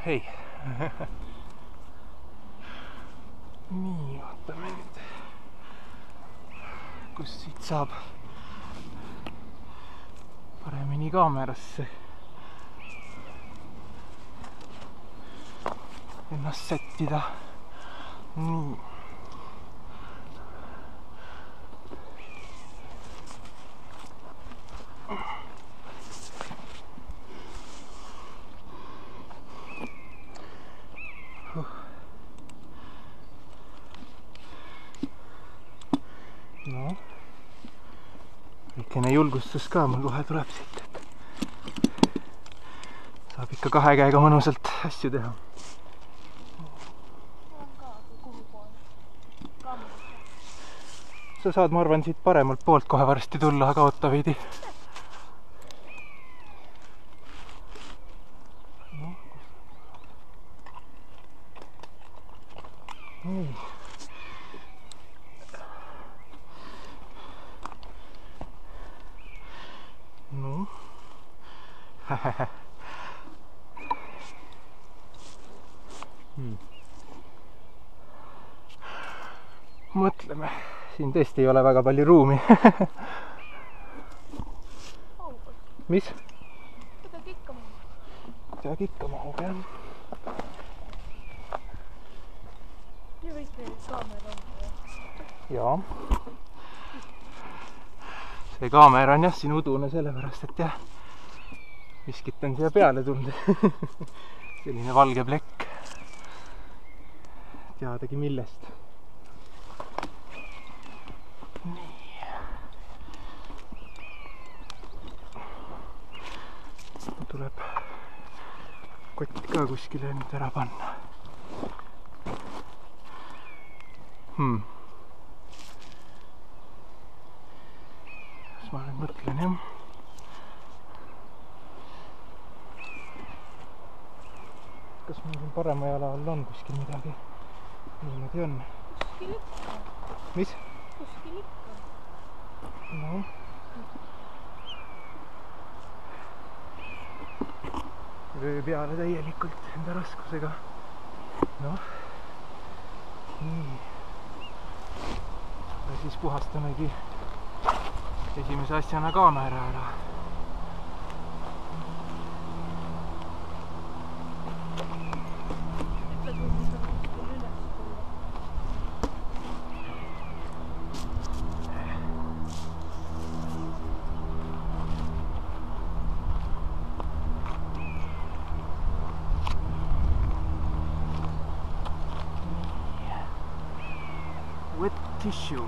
hei. Nii, vaatame nüüd, kus siit saab paremini kaamerasse ennast sättida. Nii. No, väikene julgustus ka mul kohe tuleb siit, et saab ikka kahe käega mõnusalt asju teha. Sa saad, ma arvan, siit paremalt poolt kohe varsti tulla, aga oota veidi. No, nii. No. Mõtleme, siin tõesti ei ole väga palju ruumi. Mis? Kuidagi ikka mahub. Kuidagi ikka mahub, jah. Nii võiks meil kaamera on. Jaa. See kaamera on jah siin udune sellepärast, et jah, miskit on siia peale tulnud. Selline valge plekk. Teadagi millest. Nii. Tuleb kott ka kuskile nüüd ära panna. Kas ma nüüd mõtlen, jah? Kas meil siin parema jala all on kuskil midagi? Niimoodi on. Kuskil ikka. Mis? Kuskil ikka. No. Vöö peale täielikult enda raskusega. Noh. Nii. Ja siis puhastamegi esimese asjana kaamera ära. Wet tissue.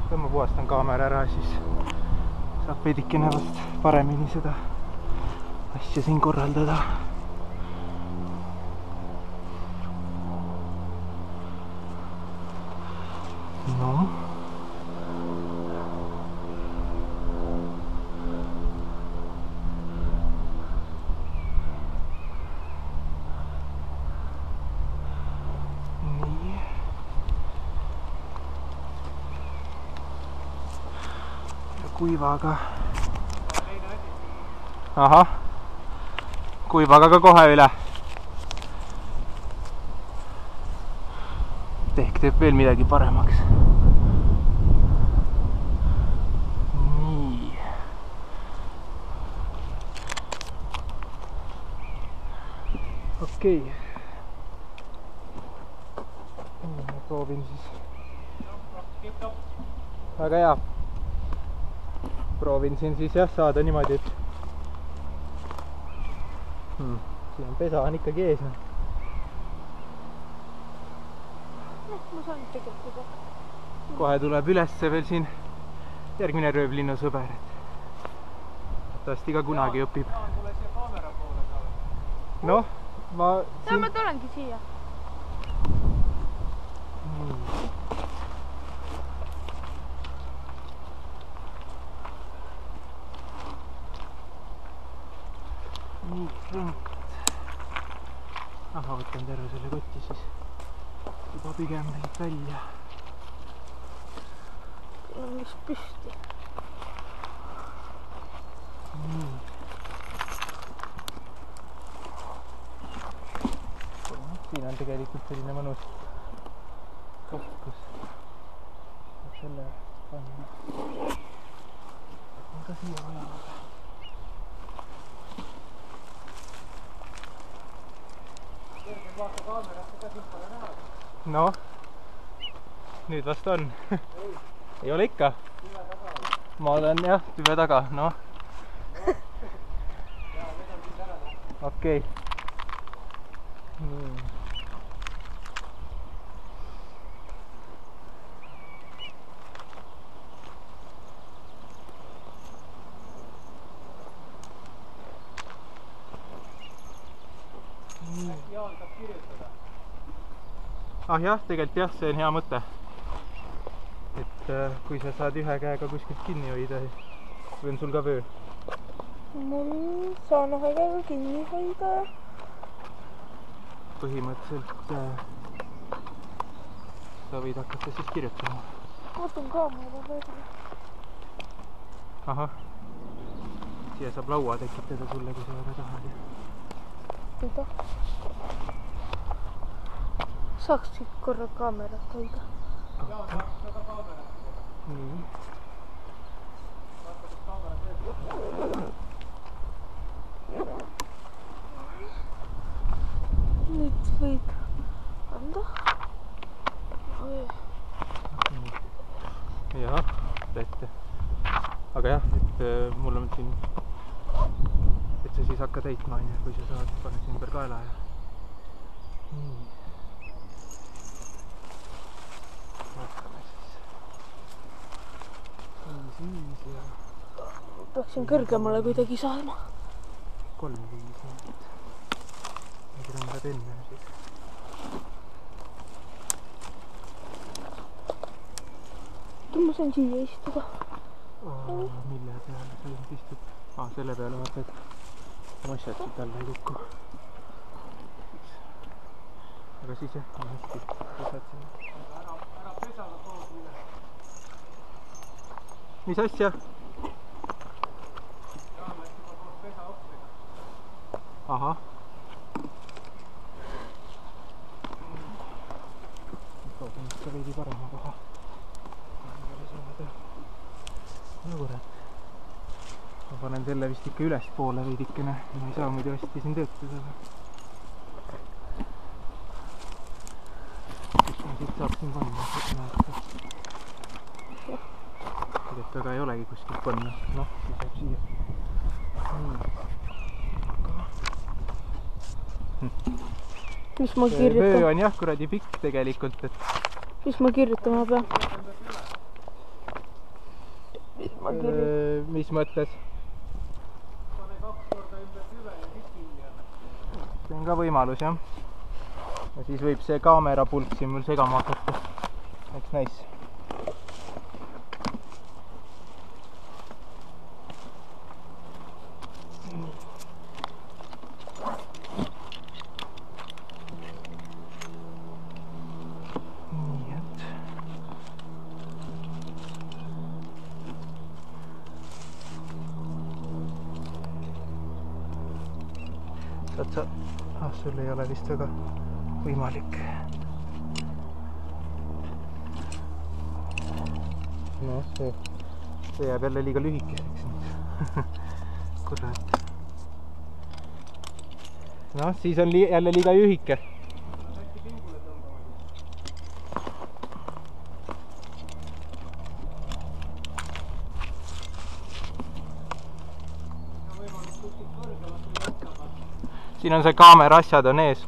Kui ma puhastan kaamera ära, siis saab veidikene vast paremini seda asja siin korraldada. No. Kuivaga. Ahah. Kuivaga ka kohe üle. Ehk teeb veel midagi paremaks. Nii. Okei. Ma proovin siis. Väga hea. Proovin siin siis jah saada niimoodi, et siin on pesa on ikkagi ees. Ma saan tegelikult juba. Kohe tuleb ülesse veel siin järgmine röövlinnu sõber. Tast iga kunagi õpib. Noh, ma siin... Ma tulengi siia. Nii rõngad. Aha, võtan terve selle kotti siis. Juba pigem näib välja. on vist püsti. Siin on tegelikult selline mõnus koht, kus saab selle panna. On ka siia vaja. Vaata kaamerasse ka siin pole näha. Noh, nüüd vast on. Ei ole ikka? Tüve taga on. Ma olen jah, tüve taga, noh. Jaa, need on siin ära näha. Okei. Jaan saab kirjutada. Ah jah, tegelikult jah, see on hea mõte. Et kui sa saad ühe käega kuskilt kinni hoida, või on sul ka vöö? Mul saan ühe käega kinni hoida. Põhimõtteliselt sa võid hakata siis kirjutama. Võtan kaamera välja. Ahah. Siia saab laua tekitada sulle, kui sa väga tahad. Mida? Saaks siit korra kaamerat hoida. Jaa, saaks seda kaamerat. Nii. Vaata, kus kaamera teeb. Nüüd võid anda. Jah, ette. Aga jah, et mul on siin, et sa siis hakka täitma, kui sa saad, pane siin ümber kaela ja nii. Vaatame siis. Siis ja... Peaksin kõrgemale kuidagi saama. 3-5 Need rõngad enne siis. Ma saan siia istuda. Mille peale sa nüüd istud? Selle peale vaata, et asjad siit alla ei kukku. Aga siis jah, on hästi. Pesad siin. Ära pesada pool üle. Mis asja? Jaan läks juba koos pesa oppega. Ahah. Toodame ikka veidi parema koha. No kurat. Ma panen selle vist ikka üles poole veidikene. Ma ei saa muidu hästi siin töötada. Kus ma siit saab siin panna? Tegelikult väga ei olegi kuskilt panna. Noh, siis jääb siia. Mis ma kirjutan? Vöö on jah kuradi pikk tegelikult. Mis ma kirjutama pean? Mis mõttes? Pane 2 korda ümber tüve ja siis kinni anna. See on ka võimalus jah. Ja siis võib see kaamerapulk siin mul segama hakata. Eks näis. Saad sa... sul ei ole vist väga võimalik. No see jääb jälle liiga lühikeseks nüüd. Kurat. No siis on jälle liiga lühike. Siin on see kaamera asjad on ees.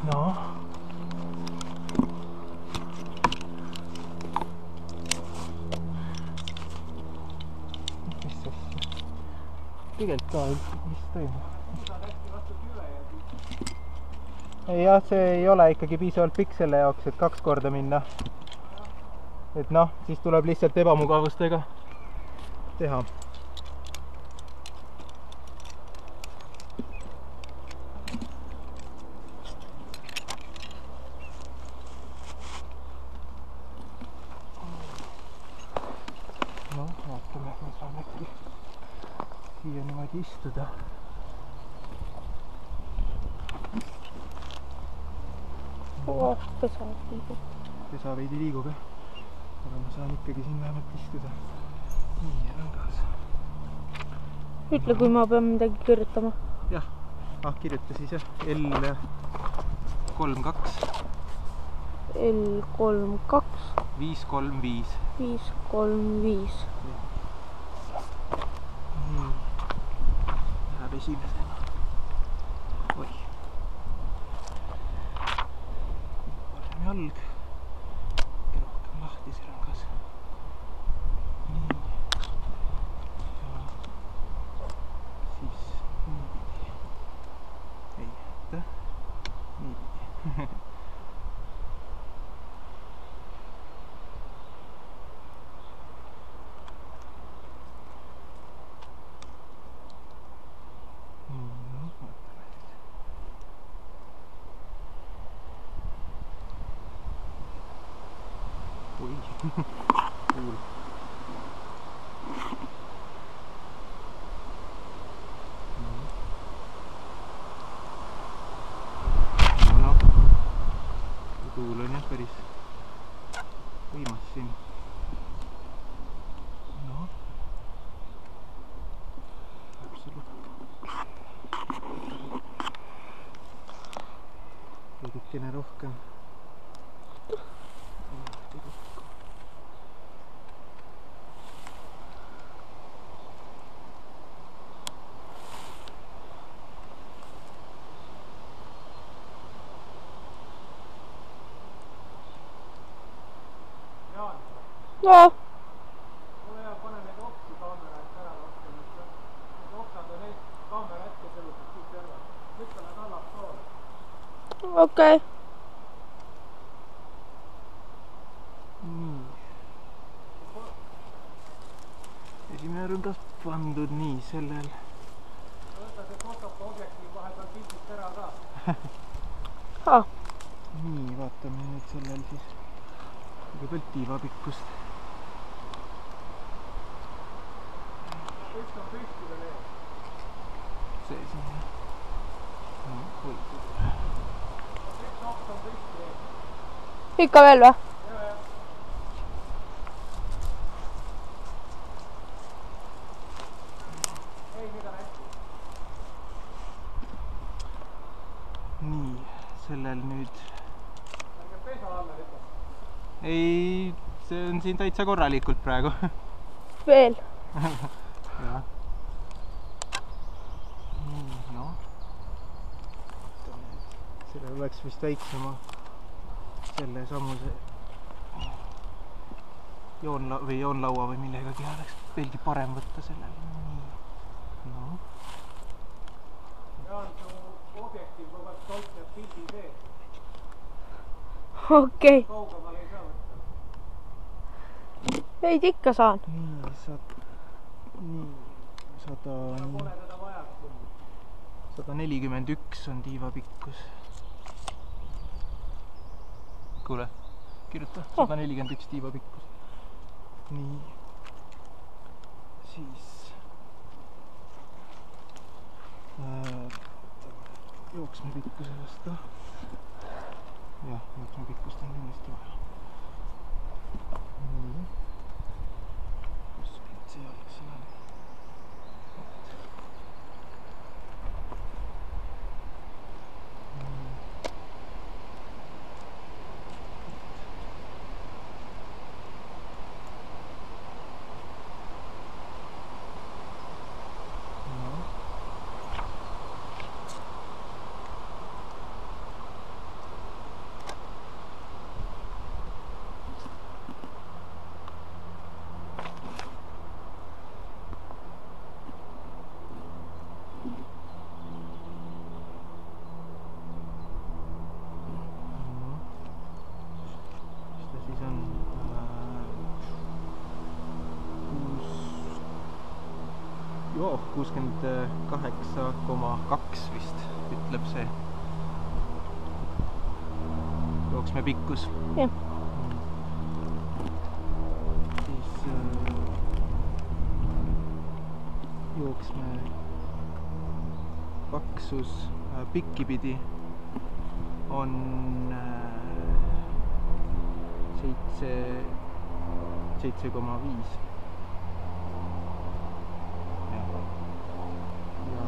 No. Mis asja? Tegelikult ka, mis toimub? Jah, see ei ole ikkagi piisavalt pikk selle jaoks, et 2 korda minna. Et noh, siis tuleb lihtsalt ebamugavustega teha. siia niimoodi istuda. Pesa liigub. Pesa veidi liigub jah. Aga ma saan ikkagi siin vähemalt istuda. Nii rõngas. Ütle, kui ma pean midagi kirjutama. Jah, kirjuta siis jah. L32 L32 535 535. Läheb esimesena. Oi. Parem jalg. Rohkem lahti see rõngas. Nii. Ja siis niipidi. Ei, oota. Niipidi. Cool. No, tuul on jah päris võimas siin. No, absoluutselt. Veidikene rohkem. No, Ole hea, pane need oksi kaamera ette ära rohkem. Need oksad on need kaamera ette sõlutud siit kõrval. Lükka nad allapoole. okei. Nii. Esimene rõngas pandud nii sellel. Võta see fotoka objektiiv vahepeal pildist ära ka. Nii, vaatame nüüd sellel siis kõigepealt tiivapikkust. Kõik on püsti veel ees. See siin jah. No, hoitud. Kõik oks on püsti ees. Ikka veel või? Jah. Ei, nüüd on hästi. Nii, sellel nüüd... Ärge pesa alla lükata. Ei, see on siin täitsa korralikult praegu. Veel. Jah. No. Sellel oleks vist väiksema selle sammuse joonlaua või millegagi oleks veelgi parem võtta sellel. Nii. No. Jaan, su objektiiv kogu aeg toitleb pildi sees. Okei. Kaugemal ei saa võtta. Veid ikka saan. Nii, 141 on tiiva pikkus. Kuule, kirjuta, 141 tiiva pikkus. Nii. Siis jooksme pikkuse vasta. Jah, jooksme pikkust on kindlasti vaja. Nii. Kus see jalg siin on? Joo, 68,2 vist ütleb see jooksme pikkus. Jah. Siis jooksme laksus pikki pidi on 7,5 ja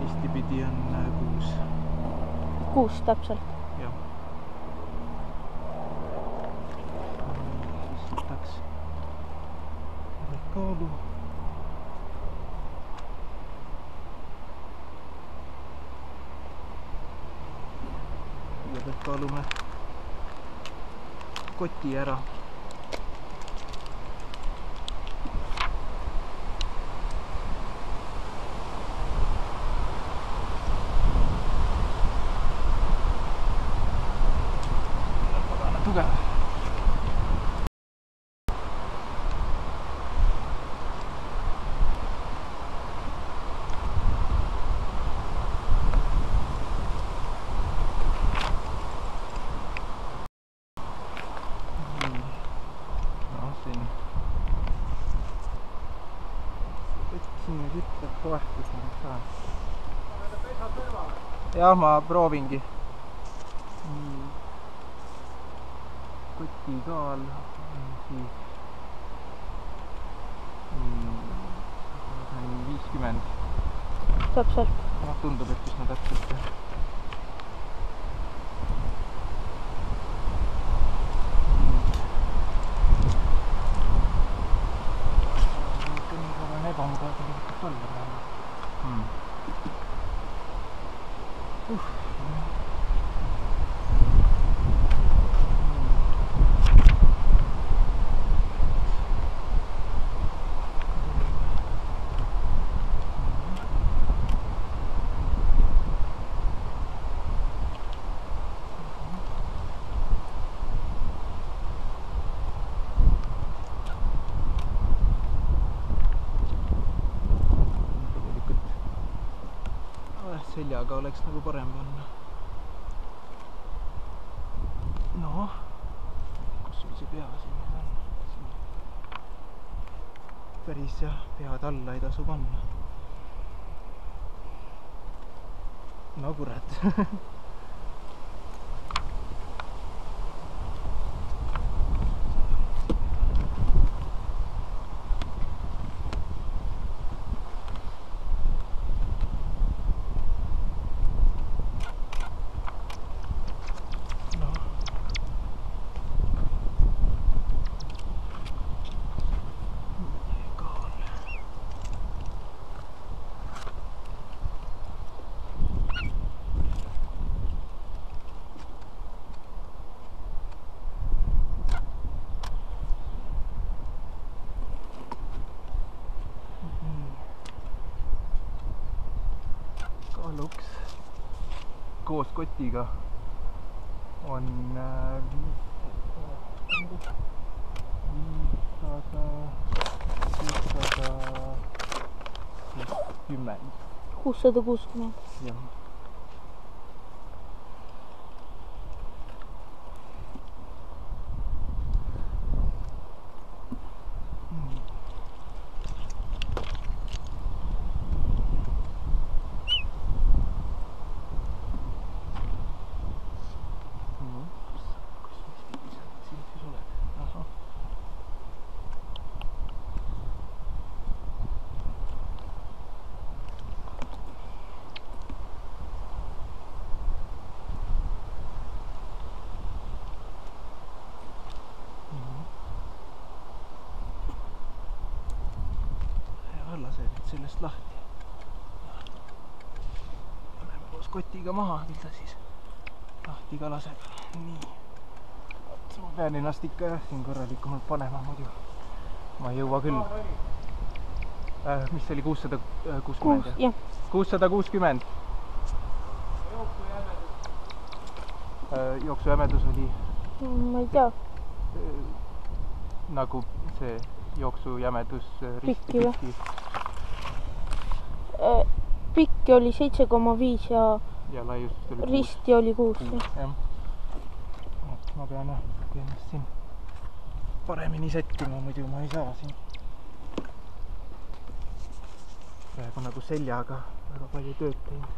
ristipidi on 6 täpselt. Jah. Siis võtaks kaalu. Kõigepealt kaalume koti ära. Tugev. Siin ütleb tohtus ka. Jah, ma proovingi. Koti kaal siis 50. Täpselt. Tundub, et üsna täpselt. Ebamugav tegelikult olla praegu. Seljaga oleks nagu parem panna. No, kus sul see pea siin on? Päris jah, pead alla ei tasu panna. No kurat. Kaaluks koos kotiga on 660. Jah. Lase nüüd sellest lahti. Paneme koos kotiga maha, küll ta siis lahti ka laseb. Nii. Ma pean ennast ikka jah siin korralikumalt panema, muidu ma ei jõua küll. Mis see oli? 660? Jah. 660. Jooksujämedus oli? Ma ei tea. Nagu see jooksujämedus risti pikki. Pikki oli 7,5 ja laiust oli 6. Risti oli 6. Jah. ma pean ennast siin paremini sättima, muidu ma ei saa siin. Praegu nagu seljaga väga palju tööd teinud.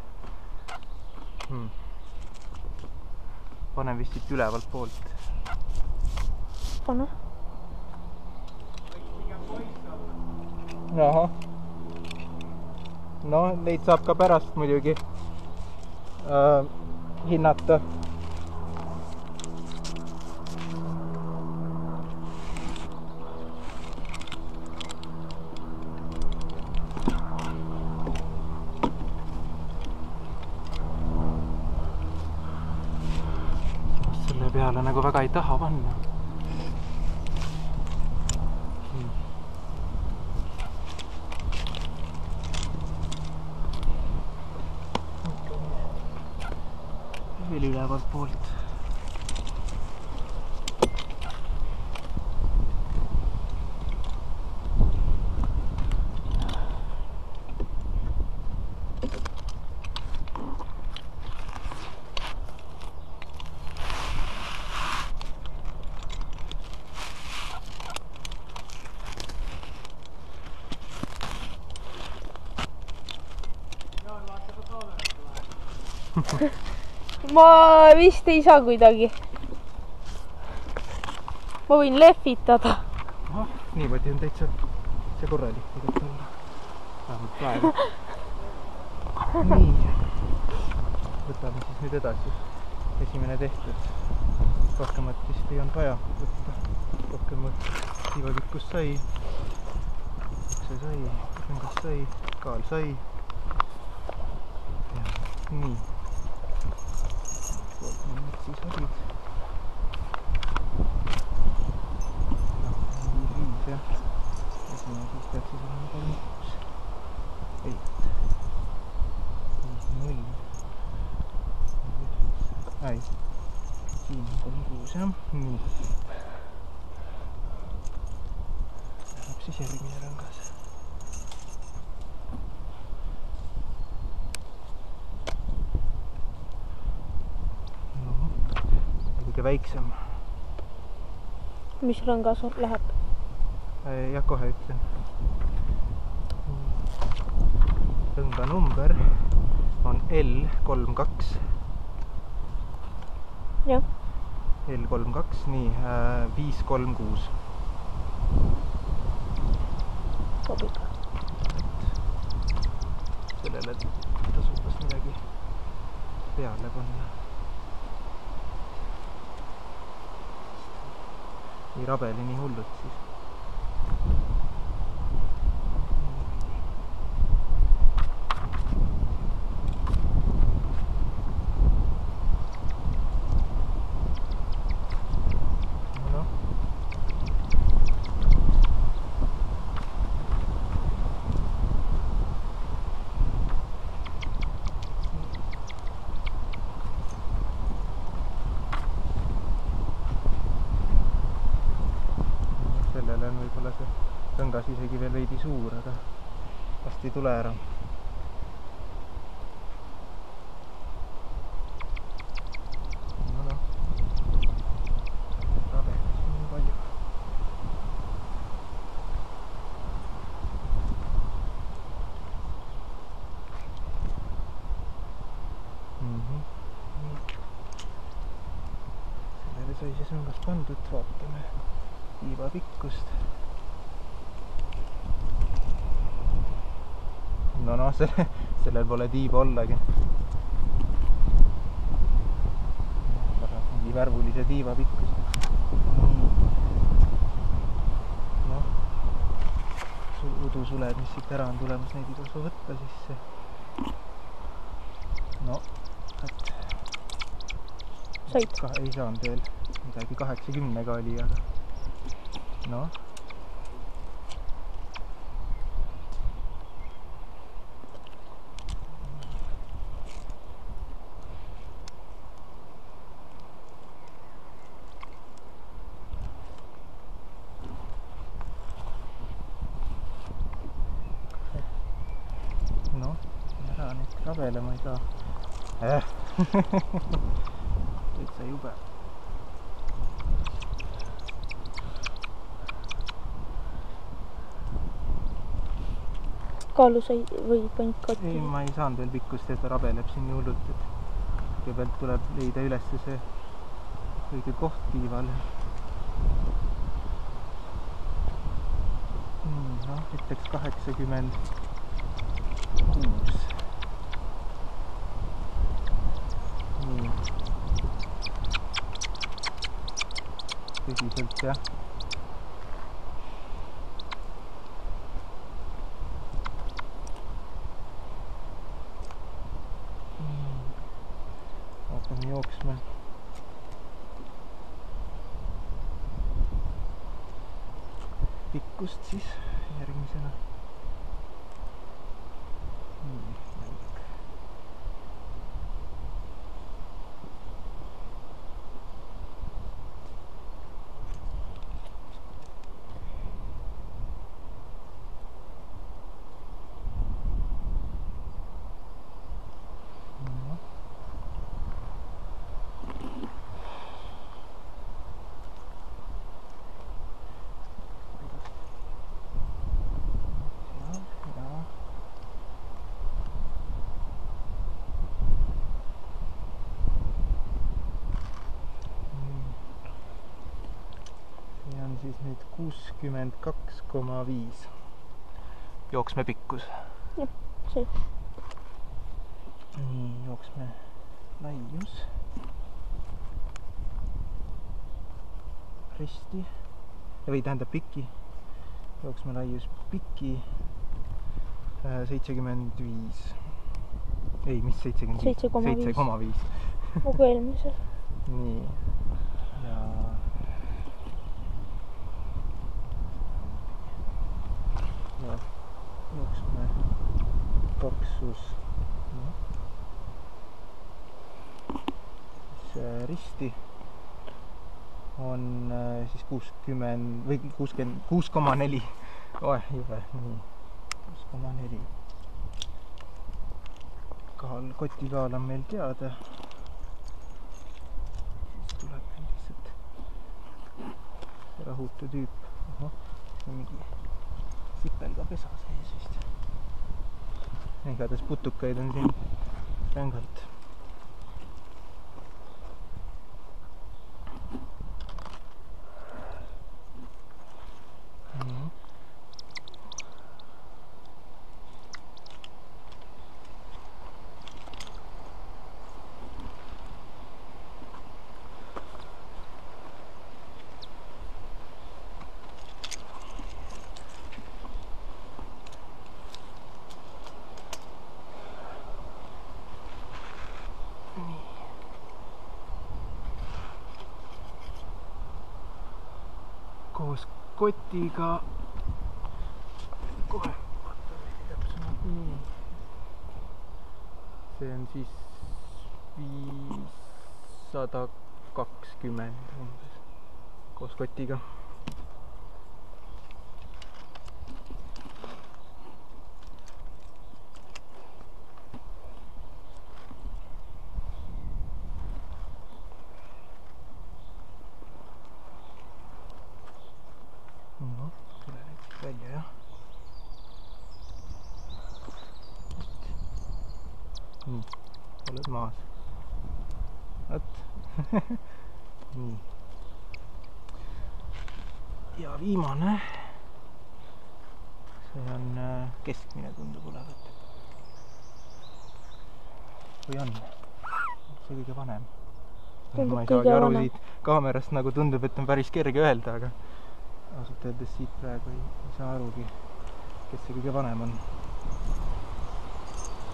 Panen vist siit ülevalt poolt. Pane. Ahah. No neid saab ka pärast muidugi hinnata. Selle peale nagu väga ei taha panna. Veel ülevalt poolt. Ma vist ei saa kuidagi. Ma võin lehvitada. Niimoodi on täitsa see korralik tegelikult olla. Vähemalt praegu. Nii. Võtame siis nüüd edasi. Esimene tehtud. Rohkemat vist ei olnud vaja võtta. Rohkemat tiivapikkust sai. See sai, rõngas sai, kaal sai. Ja, nii. Need siis olid. Viis jah. Esimene siis peaks siis olema 3, 6, 8, 0. Ai. Siin on 3, 6 jah. Nii. Läheb siis järgmine rõngas. Väiksem. Mis rõngas läheb? Jah, kohe ütlen. Rõnga number on L32. Jah. L32, nii, 536. Sobib. Sellele tasub vast midagi peale panna. Ei rabeli nii hullud siis. No. Sellele on võib-olla see rõngas isegi veel veidi suur, aga vast ei tule ära. No. Rabelis on nii palju. Sellele sai siis rõngas pandud, vaatame tiiva pikkust. No, sellel pole tiiba ollagi. Nii värvulise tiiva pikkust. Noh, udusuled, mis siit ära on tulemas, neid ei tasu võtta sisse. No, et Said? Ei saanud veel. Midagi 80-ga oli, aga noh. Noh, ära nüüd rabelema ei saa. Täitsa jube. kaalu sai või panid kotti? ei, ma ei saanud veel pikkust, et ta rabeleb siin nii hullult, et kõigepealt tuleb leida üles see õige koht tiival. Noh, ütleks 86. Nii. Tõsiselt, jah. Hakkame jooksma. Pikkust siis järgmisena. Siis nüüd 62,5 jooksme pikkus. Jah, see. Nii, jooksme laius. Risti. Või tähendab piki. Jooksme laius piki. 75. Ei, mis 75? 7,5. Nagu eelmisel. Nii. Ja... jooksme paksus risti on siis 60 või 6,4. Jube, nii 6,4. Kotikaal on meil teada. Siis tuleb lihtsalt rahutu tüüp. Mingi sipelga pesa sees vist. Igatahes putukaid on siin rängalt. Koos kotiga kohe täpsemalt nii. See on siis 520 umbes koos kotiga. Välja, jah. Nii, oled maas. Võt. Nii. Ja viimane. See on keskmine tundub olevat. Või on? See kõige vanem. Ma ei saagi aru siit kaamerast, nagu tundub, et on päris kerge öelda, aga ausalt öeldes siit praegu ei saa arugi, kes see kõige vanem on.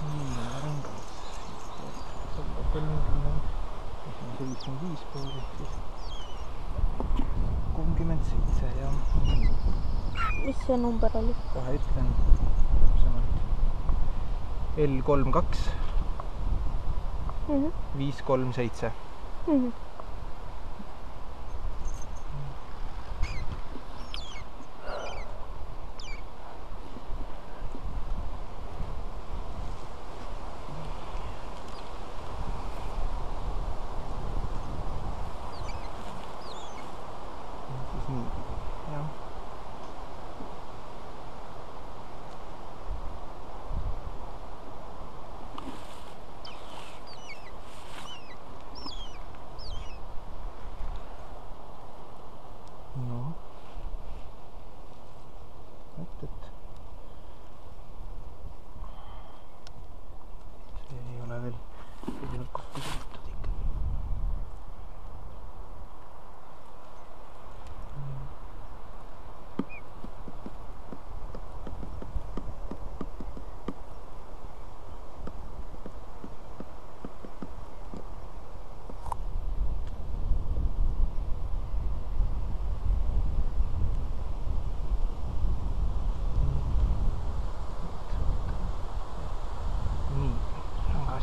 Nii, rõngas. See on 75 pooli, siis 37 ja... Mis see number oli? Kohe ütlen täpsemalt. L32 537.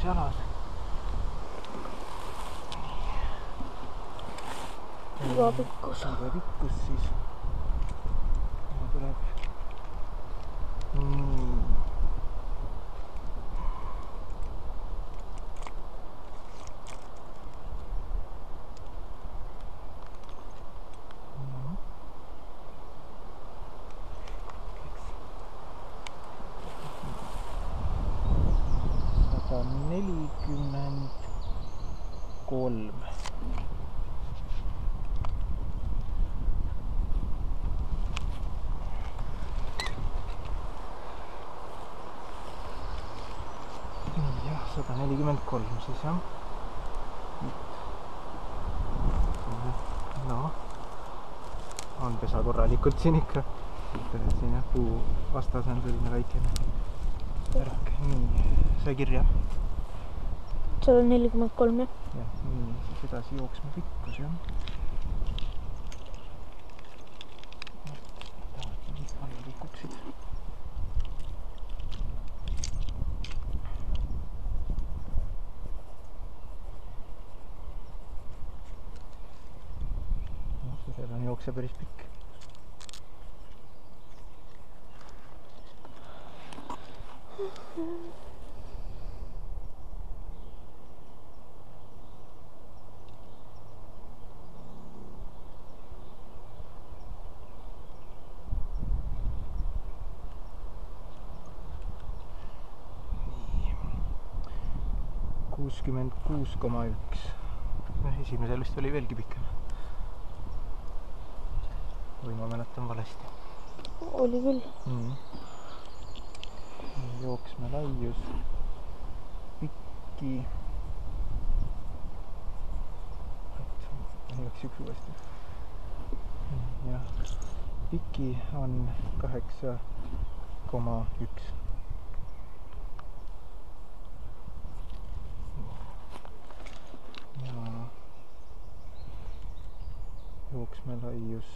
jalas. Iga pikkus. Iga pikkus siis. Tuleb. Nii. Jah, 143 siis jah. No, on pesa korralikult siin ikka. Siin jah, puu vastas on selline väikene värk. Nii, sai kirja? 143 jah. Jah, nii, siis edasi jooksme pikkus jah. Alla rikuksid. Sellel on jookse päris pikk. Nii. 66,1. Esimesel vist oli veelgi pikem. Või ma mäletan valesti. Oli küll. Jooksme laius. Pikki. Igaks üks uuesti. Ja pikki on 8,1. Ja jooksme laius.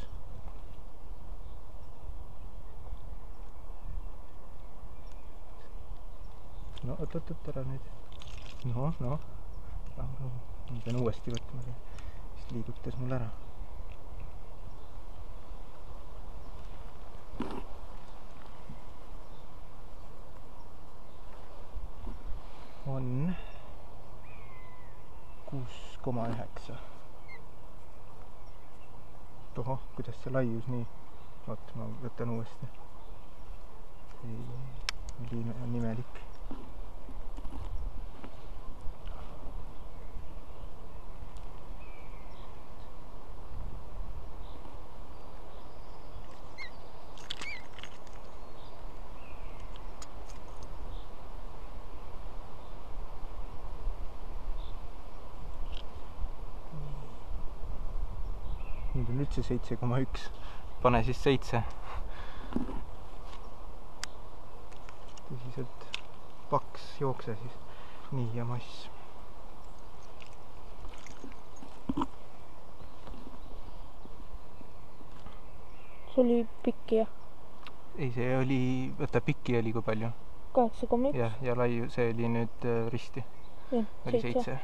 No, oot, ära nüüd. No. Ma pean uuesti võtma, siis liigutas mul ära. On 6,9. Tohoh, kuidas see laius nii? Oot, ma võtan uuesti. See on nimelik. Nüüd on üldse 7,1. Pane siis 7. Tõsiselt paks jookse siis. Nii ja mass. See oli pikki jah? Ei, see oli, võta pikki oli kui palju? 8,1. Jah, ja laiu, see oli nüüd risti. Jah, oli 7.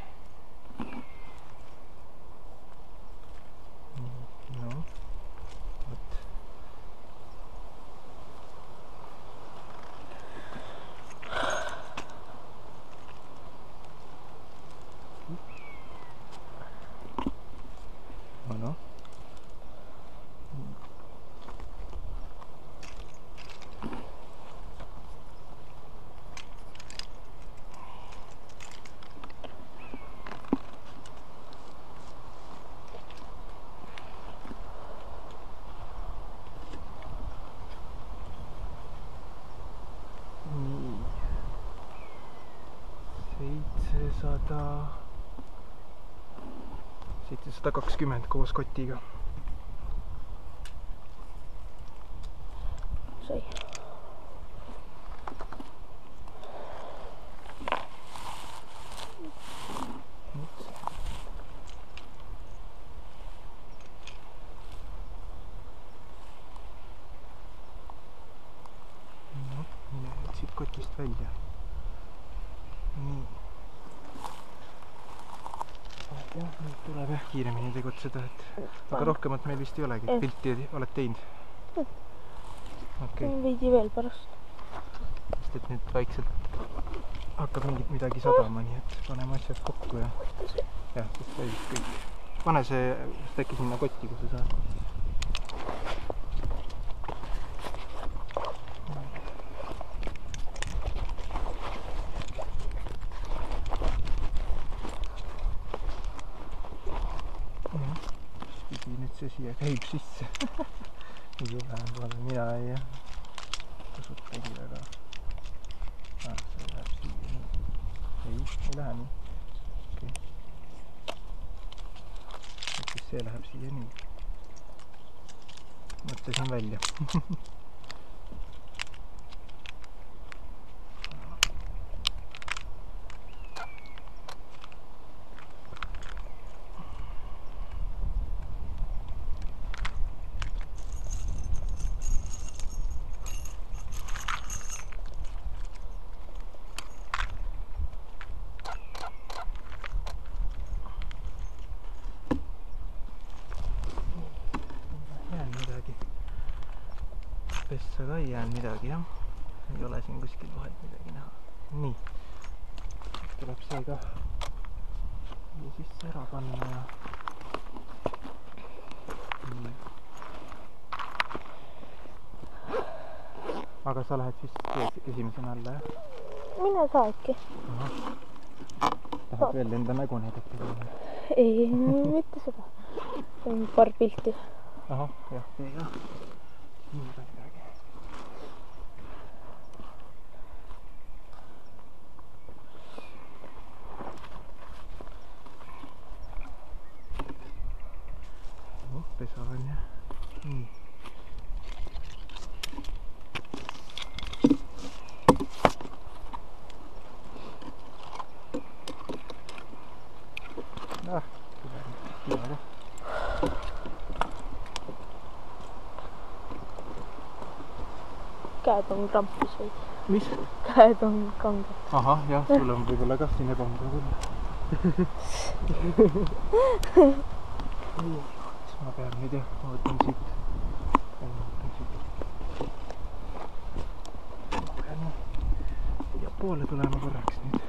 No, võt. No. Nii. 720 koos kotiga. Sai. Noh, mine siit kotist välja. Nii. jah, nüüd tuleb jah kiiremini tegutseda, et aga rohkemat meil vist ei olegi, et pilti oled teinud. Okei. Veidi veel pärast. Sest et nüüd vaikselt hakkab midagi sadama, nii et paneme asjad kokku ja jah, sest sai vist kõik. Pane see vist äkki sinna kotti, kus sa saad. Nüüd see siia käib sisse. Nii vähem pole, mina ei kasutagi väga. See läheb siia nii. Ei lähe nii. Okei. Et siis see läheb siia nii. Mõtlesin välja. Pessa ka ei jäänud midagi, jah. Ei ole siin kuskil vahelt midagi näha. Nii. Tuleb see ka siia sisse ära panna ja... Nii. Aga sa lähed siis esimesena alla, jah? Mine saadki. Tahad veel enda nägu näidata? Ei, mitte seda. Paar pilti. Ahah, jah, tee ka. Nii midagi. Pesa on jah. Nii. Tule. Käed on krampis või? Mis? Käed on kanged. Ahah, jah, sul on võib-olla ka siin ebamugav küll. Ma pean nüüd jah, ma võtan siit. Ma pean ja poole tulema korraks nüüd.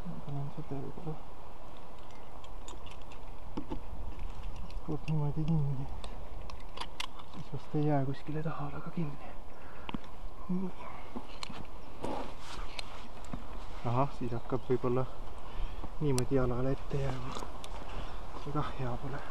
Ma panen seda võib-olla. Kuud niimoodi kinni. Siis vast ei jää kuskile taha väga kinni. Nii. Ahah, siis hakkab võib-olla niimoodi jalale ette jääma. See kah hea pole.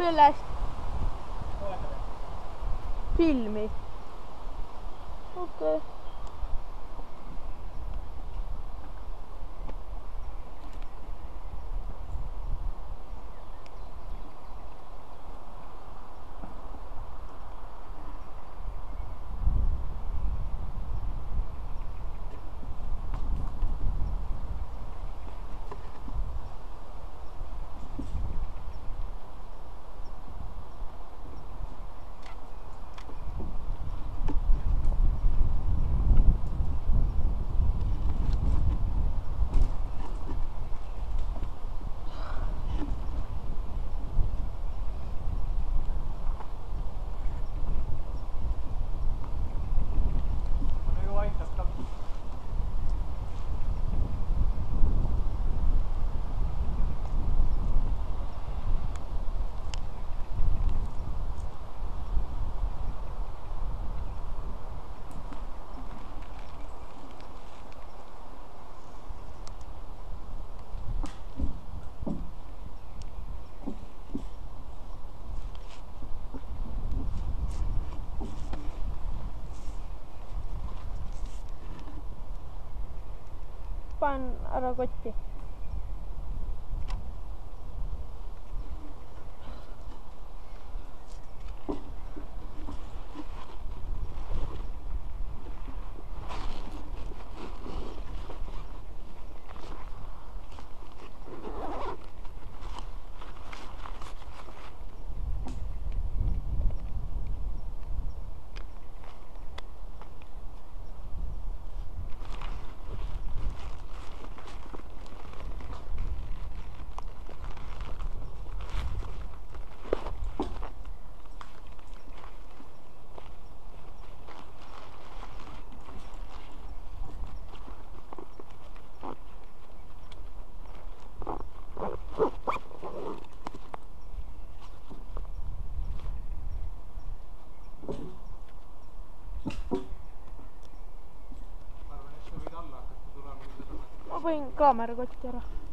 üles filmi. Okei. Panen ära kotti. Ma panin kaamera kotti ära.